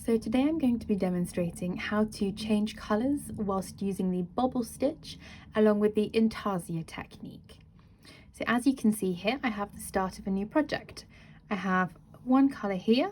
So today I'm going to be demonstrating how to change colours whilst using the bobble stitch along with the Intarsia technique. So as you can see here, I have the start of a new project. I have one colour here.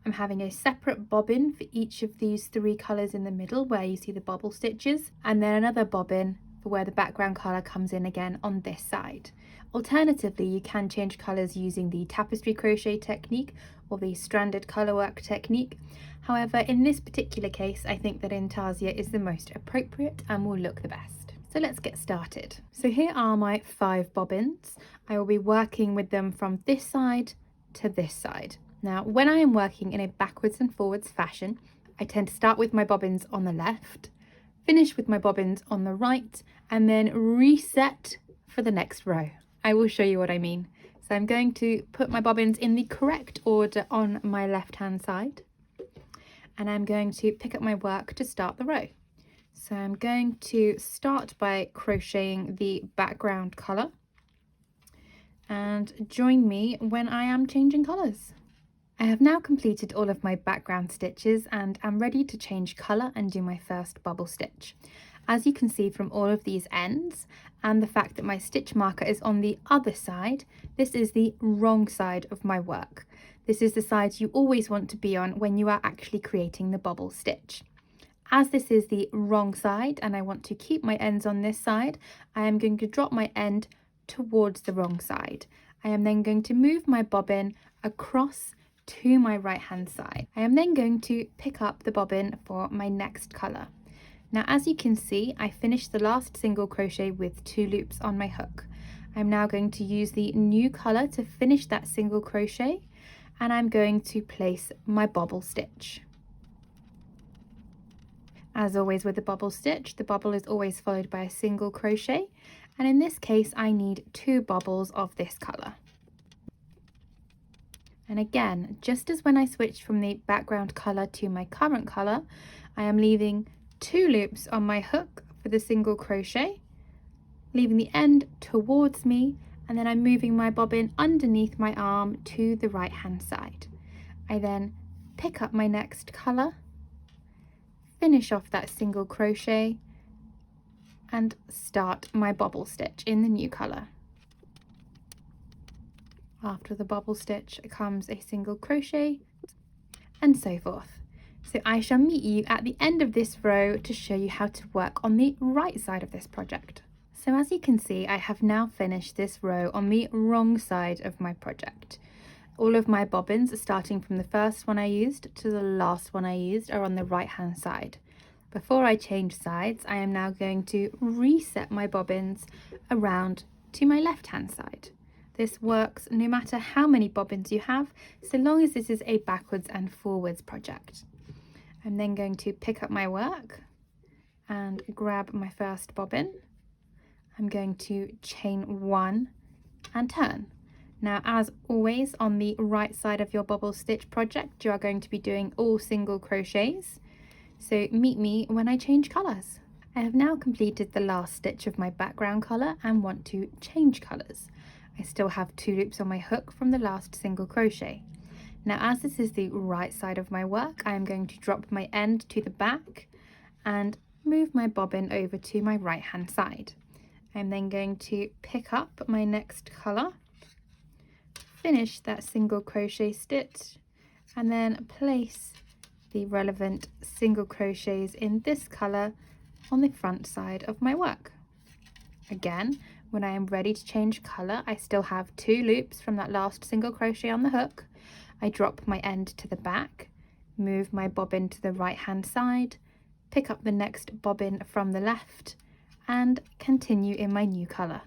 I'm having a separate bobbin for each of these three colours in the middle where you see the bobble stitches, and then another bobbin for where the background colour comes in again on this side. Alternatively, you can change colours using the tapestry crochet technique or the stranded colour work technique. However, in this particular case, I think that Intarsia is the most appropriate and will look the best. So let's get started. So here are my 5 bobbins. I will be working with them from this side to this side. Now, when I am working in a backwards and forwards fashion, I tend to start with my bobbins on the left, finish with my bobbins on the right, and then reset for the next row. I will show you what I mean. So I'm going to put my bobbins in the correct order on my left hand side, and I'm going to pick up my work to start the row. So I'm going to start by crocheting the background colour, and join me when I am changing colours. I have now completed all of my background stitches and am ready to change colour and do my first bobble stitch. As you can see from all of these ends and the fact that my stitch marker is on the other side, this is the wrong side of my work. This is the side you always want to be on when you are actually creating the bobble stitch. As this is the wrong side and I want to keep my ends on this side, I am going to drop my end towards the wrong side. I am then going to move my bobbin across to my right hand side. I am then going to pick up the bobbin for my next colour. Now, as you can see, I finished the last single crochet with 2 loops on my hook. I'm now going to use the new colour to finish that single crochet, and I'm going to place my bobble stitch. As always with the bobble stitch, the bobble is always followed by a single crochet, and in this case I need 2 bobbles of this colour. And again, just as when I switched from the background colour to my current colour, I am leaving 2 loops on my hook for the single crochet, leaving the end towards me, and then I'm moving my bobbin underneath my arm to the right hand side. I then pick up my next colour, finish off that single crochet, and start my bobble stitch in the new colour. After the bobble stitch comes a single crochet, and so forth. So I shall meet you at the end of this row to show you how to work on the right side of this project. So as you can see, I have now finished this row on the wrong side of my project. All of my bobbins, starting from the first one I used to the last one I used, are on the right hand side. Before I change sides, I am now going to reset my bobbins around to my left hand side. This works no matter how many bobbins you have, so long as this is a backwards and forwards project. I'm then going to pick up my work and grab my first bobbin. I'm going to chain 1 and turn. Now, as always, on the right side of your bobble stitch project, you are going to be doing all single crochets. So meet me when I change colours. I have now completed the last stitch of my background colour and want to change colours. I still have 2 loops on my hook from the last single crochet. Now, as this is the right side of my work, I am going to drop my end to the back and move my bobbin over to my right hand side. I'm then going to pick up my next colour, finish that single crochet stitch, and then place the relevant single crochets in this colour on the front side of my work. Again, when I am ready to change colour, I still have 2 loops from that last single crochet on the hook. I drop my end to the back, move my bobbin to the right hand side, pick up the next bobbin from the left, and continue in my new colour.